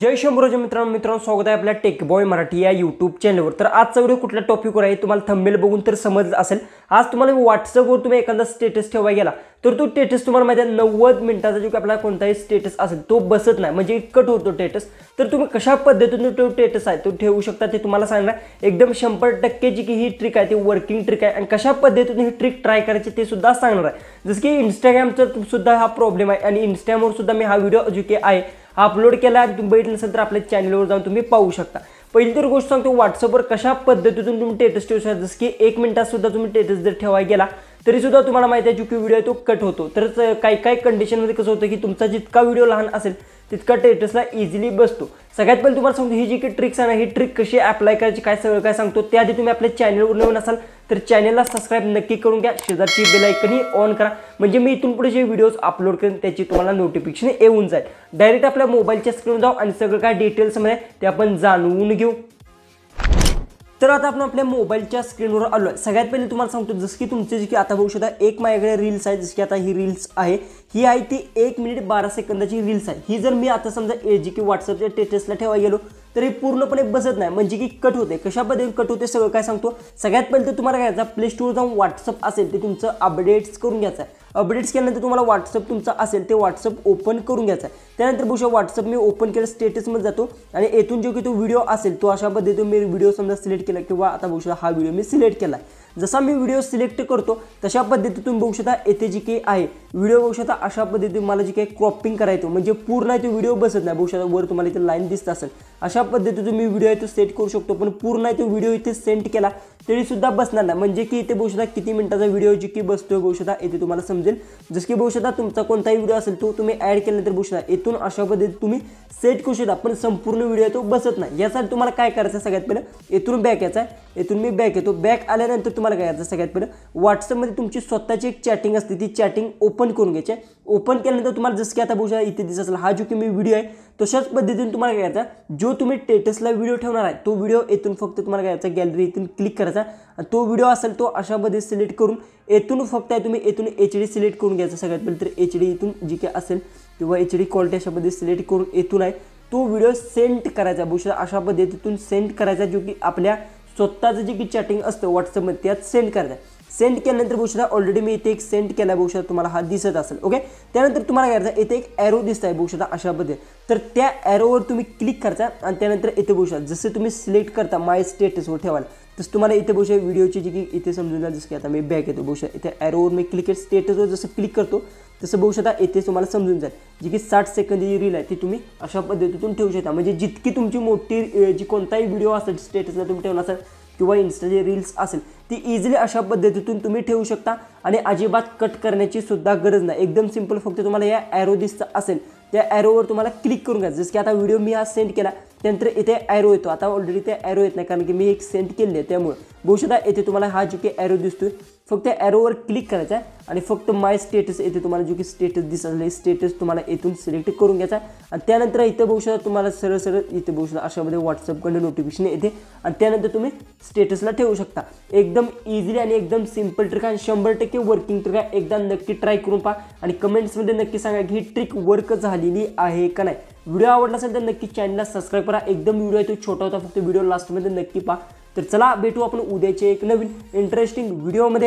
जय शंभूराज मित्रांनो स्वागत आहे आपल्या टेक बॉय मराठी या यूट्यूब चॅनलवर। तर आजचा व्हिडिओ कुठल्या टॉपिकवर आहे तुम्हाला थंबनेल बघून तर समजलं असेल। आज तुम्हाला व्हॉट्सअपवर तुम्ही एखादा स्टेटस ठेवायला गेला तर तो स्टेटस तुम्हाला माहिती आहे 90 मिनिटाचा जो आपला कोणताही स्टेटस असेल तो बसत नाही, म्हणजे कट होतो स्टेटस। तर तुम्ही कशा पद्धतीने तो स्टेटस आहे तो ठेवू शकता ते तुम्हाला सांगणार एकदम 100% जी की ही ट्रिक आहे ती वर्किंग ट्रिक आहे आणि कशा पद्धतीने ही ट्रिक ट्राय करायची ते सुद्धा सांगणार आहे। जसं की इंस्टाग्रामचा सुद्धा हा प्रॉब्लेम आहे आणि इंस्टाग्रामवर सुद्धा मी हा व्हिडिओ जो की आहे अपलोड केला आणि तुम्ही बघितलं नसेल तर आपल्या चॅनलवर जाऊन तुम्ही पाहू शकता। पहिली तर गोष्ट सांगतो व्हॉट्सअपवर कशा पद्धतीतून तुम्ही स्टेटस ठेवू शकता। जसं की 1 मिनिटात सुद्धा तुम्ही स्टेटस जर ठेवायला गेला तरी सुद्धा तुम्हाला माहिती आहे जो की व्हिडिओ तो कट होतो। तर काही कंडिशनमध्ये कसं होतं की तुमचा जितका व्हिडिओ लहान असेल तितका स्टेटसला इझिली बसतो। सगळ्यात पहिले तुम्हाला सांगतो ही जी की ट्रिक्स आहे ना ही ट्रिक कशी अप्लाय करायची काय सगळं काय सांगतो। त्याआधी तुम्ही आपल्या चॅनलवर नवीन असाल तर चॅनलला सबस्क्राइब नक्की करून घ्या, शेजारची बेल आयकॉन ऑन करा, म्हणजे मी इथून पुढे जे व्हिडिओज अपलोड करेन त्याची तुम्हाला नोटिफिकेशन येऊन जाईल। डायरेक्ट आपल्या मोबाईलच्या स्क्रीनवर जाऊ आणि सगळं काय डिटेल्समध्ये ते आपण जाणून घेऊ। तर आता आपण आपल्या मोबाईलच्या स्क्रीनवर आलो आहे। सगळ्यात पहिले तुम्हाला सांगतो जसं की तुमचे जे की आता बघू शकता एक माझ्याकडे रील्स आहे, जसं की आता ही रील्स आहे ही आहे ती 1 मिनिट 12 सेकंदाची रील्स आहे। ही जर मी आता समजा जी की व्हॉट्सअपच्या स्टेटसला ठेवायला गेलो तर ही पूर्णपणे बसत नाही, म्हणजे की कट होते। कशा पद्धतीने कट होते सगळं काय सांगतो। सगळ्यात पहिले तर तुम्हाला काय करायचं प्ले स्टोअर जाऊन व्हॉट्सअप असेल ते तुमचं अपडेट्स करून घ्यायचं आहे। अपडेट्स केल्यानंतर तुम्हाला व्हॉट्सअप तुमचा असेल ते व्हॉट्सअप ओपन करून घ्यायचं आहे। त्यानंतर बघू शकता व्हॉट्सअप मी ओपन केलं स्टेटसमध्ये जातो आणि येथून जो की तो व्हिडिओ असेल तो अशा पद्धतीने मी व्हिडिओ समजा सिलेक्ट केला किंवा आता बघू शकता हा व्हिडिओ मी सिलेक्ट केला आहे। जसा मी व्हिडिओ सिलेक्ट करतो तशा पद्धतीने तुम्ही बघू शकता येथे जी की आहे व्हिडिओ बघू शकता अशा पद्धतीने मला जी काही क्रॉपिंग करायचं म्हणजे पूर्ण आहे तो व्हिडिओ बसत नाही। बघू शकता वर तुम्हाला इथे लाईन दिसत असेल अशा पद्धतीने तुम्ही व्हिडिओ आहे तो सेट करू शकतो, पण पूर्ण आहे तो व्हिडिओ इथे सेंड केला तरी सुद्धा बसणार नाही, म्हणजे की इथे बघू शकता किती मिनिटाचा व्हिडिओ जी की बसतोय बघू शकता इथे तुम्हाला समजेल। जसं की बघू शकता तुमचा कोणताही व्हिडिओ असेल तो तुम्ही ॲड केल्यानंतर बघू शकता इथून अशा पद्धतीने तुम्ही सेट करू शकता, पण संपूर्ण व्हिडिओ तो बसत नाही। यासाठी तुम्हाला काय करायचं सगळ्यात पहिलं इथून बॅक यायचं आहे, इथून मी बॅक येतो। बॅक आल्यानंतर तुम्हाला काय करायचं सगळ्यात पहिलं व्हॉट्सअपमध्ये तुमची स्वतःची एक चॅटिंग असते ती चॅटिंग ओपन करून घ्यायची आहे। ओपन केल्यानंतर तुम्हाला जसं की आता बघू शकता इथे दिसत असेल हा जो की मी व्हिडिओ आहे तशाच पद्धतीने तुम्हाला काय करायचा जो तुम्ही स्टेटसला व्हिडिओ ठेवणार आहे तो व्हिडिओ येथून फक्त तुम्हाला काय करायचा गॅलरी इथून क्लिक करायचा आणि तो व्हिडिओ असेल तो अशा पद्धतीने सिलेक्ट करून येथून फक्त आहे तुम्ही येथून HD सिलेक्ट करून घ्यायचा। सगळ्यात पहिले तर HD इथून जी काही असेल किंवा HD क्वालिटी अशा पद्धतीने सिलेक्ट करून येथून आहे तो व्हिडिओ सेंड करायचा। बघू शकता अशा पद्धतीतून सेंड करायचा जो की आपल्या स्वतःचं जे की चॅटिंग असतं व्हॉट्सअपमध्ये त्यात सेंड करायचं। सेंड केल्यानंतर बघू शकता ऑलरेडी मी इथे एक सेंड केला बघू शकता तुम्हाला हा दिसत असेल। ओके, त्यानंतर तुम्हाला काय करायचं इथे एक ॲरो दिसत आहे बघू शकता अशा पद्धतीने, तर त्या ॲरोवर तुम्ही क्लिक करायचा आणि त्यानंतर इथे बघू शकता जसं तुम्ही सिलेक्ट करता माय स्टेटसवर ठेवायला तसं तुम्हाला इथे बघू शकता व्हिडिओची जी की इथे समजून जा। जसं की आता मी बॅक येतो बघू शकता इथे ॲरोवर मी क्लिक केलं स्टेटसवर जसं क्लिक करतो तसं बघू शकता इथे तुम्हाला समजून जाईल जी की 60 सेकंद जी रील आहे ती तुम्ही अशा पद्धतीतून ठेवू शकता। म्हणजे जितकी तुमची मोठी जी कोणताही व्हिडिओ असेल स्टेटसला तुम्ही ठेवणार असेल किंवा इन्स्टाचे रील्स असेल ती इझिली अशा पद्धतीतून तुम्ही ठेवू शकता आणि अजिबात कट करण्याची सुद्धा गरज नाही। एकदम सिंपल, फक्त तुम्हाला या ॲरो दिसत असेल त्या ॲरोवर तुम्हाला क्लिक करून घ्यायचं। जसं की आता व्हिडिओ मी हा सेंड केला त्यानंतर इथे ॲरो येतो, आता ऑलरेडी ते ॲरो येत नाही कारण की मी एक सेंड केली आहे त्यामुळे बघू शकता इथे तुम्हाला हा जो की ॲरो दिसतोय फक्त ॲरोवर क्लिक करायचा आहे आणि फक्त माय स्टेटस येथे तुम्हाला जो की स्टेटस दिसत असेल स्टेटस तुम्हाला इथून सिलेक्ट करून घ्यायचा आणि त्यानंतर इथे बघू शकता तुम्हाला सरळ इथे बघू शकता अशामध्ये व्हॉट्सअपकडे नोटिफिकेशन येते आणि त्यानंतर तुम्ही स्टेटसला ठेवू शकता। एकदम इझिली आणि एकदम सिंपल ट्रिक आणि 100% वर्किंग ट्रिक आहे। एकदा नक्की ट्राय करून पहा आणि कमेंट्समध्ये नक्की सांगा की ही ट्रिक वर्क झालेली आहे का नाही। व्हिडिओ आवडला असेल तर नक्की चॅनलला सबस्क्राईब करा। एकदम व्हिडिओ आहे तो छोटा होता, फक्त व्हिडिओ लास्टमध्ये नक्की पहा। तर चला भेटू आपण उद्याचे एक नवीन इंटरेस्टिंग व्हिडिओमध्ये।